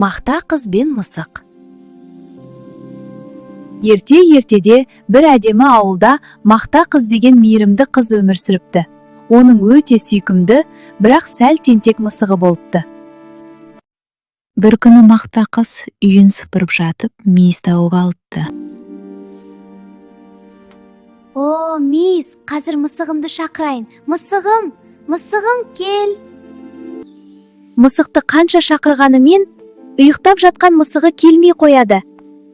Мақта қыз бен мысық. Ерте-ертеде бір әдемі ауылда Мақта қыз деген мейірімді қыз өмір сүріпті. Оның өте сүйкімді, бірақ сәл тентек мысығы болыпты. Бір күні Мақта қыз үйін сыпырып жатып, мейіз тауып алыпты. О, мейіз, қазір мысығымды шақырайын. Мысығым, кел. Мысықты қанша шақырғанымен, ұйықтап жатқан мысығы келмей қояды.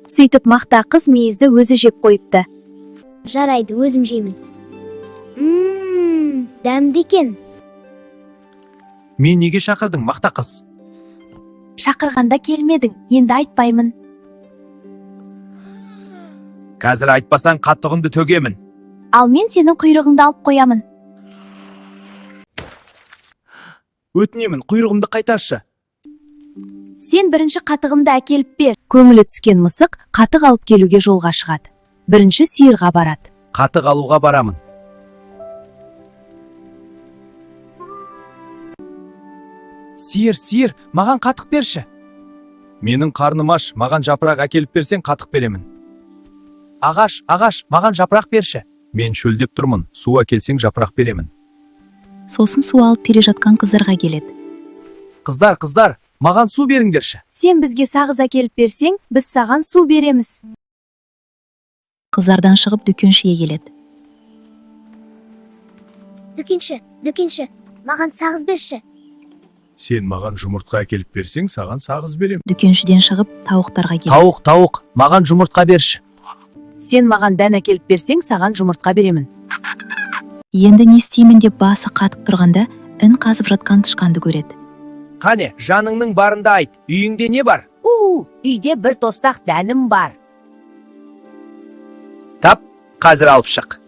Сөйтіп Мақта қыз мейізді өзі жеп қойыпты. Жарайды, өзім жеймін. Дәмді екен. Мен неге шақырдың, Мақта қыз? Шақырғанда келмедің, енді айтпаймын. Қазір айтпасаң қаттығымды төгемін. Ал мен сенің құйрығыңды алып қоямын. Өтінемін, құйрығымды қайтаршы. Сен бірінші қатығымды әкеліп бер. Көңілі түскен мысық қатық алып келуге жолға шығады. Бірінші сиырға барады. Қатық алуға барамын. Сиыр, маған қатық берші. Менің қарным аш, маған жапырақ әкеліп берсең қатық беремін. Ағаш, маған жапырақ берші. Мен шөлдеп тұрмын, су әкелсең жапырақ беремін. Сосын су алып бере жатқан қыздарға келеді. Қыздар, маған су беріңдерші. Сен бізге сағыз әкеліп берсең, біз саған су береміз. Қыздардан шығып дүкеншіге келеді. Дүкенші, маған сағыз берші. Сен маған жұмыртқа әкеліп берсең, саған сағыз беремін. Дүкеншіден шығып тауықтарға келеді. Тауық, маған жұмыртқа берші. Сен маған дән әкеліп берсең, саған жұмыртқа беремін. Енді не істеймін деп басы қатып тұрғанда, ін қазып жатқан тышқанды көреді. Қане, жаныңның барында айт, үйіңде не бар? Үйде бір тостақ дәнім бар. Тап, қазір алып шық.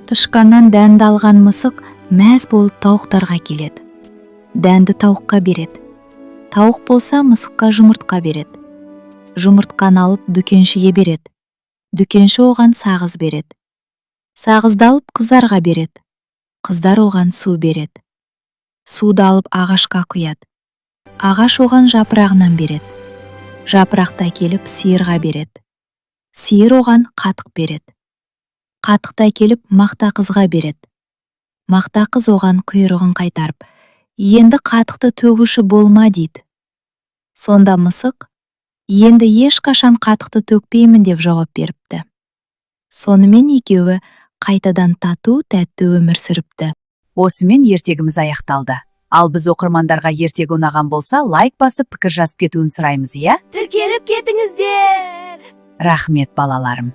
Тышқаннан дәнді алған мысық мәз болып тауықтарға келеді. Дәнді тауыққа береді. Тауық болса мысыққа жұмыртқа береді. Жұмыртқаны алып дүкеншіге береді. Дүкенші оған сағыз береді. Сағызды алып қыздарға береді. Қыздар оған су береді. Суды алып ағашқа құяды. Ағаш оған жапырағынан береді. Жапырақты әкеліп сиырға береді. Сиыр оған қатық береді. Қатықты әкеліп Мақта қызға береді. Мақта қыз оған құйрығын қайтарып, енді қатықты төгуші болма дейді. Сонда мысық, енді ешқашан қатықты төкпеймін деп жауап беріпті. Сонымен екеуі қайтадан тату тәтті өмір сүріпті. Осымен ертегіміз аяқталды. Ал біз оқырмандарға ертегі ұнаған болса, лайк басып пікір жазып кетуін сұраймыз, иә? Тіркеліп кетіңіздер. Рахмет балаларым.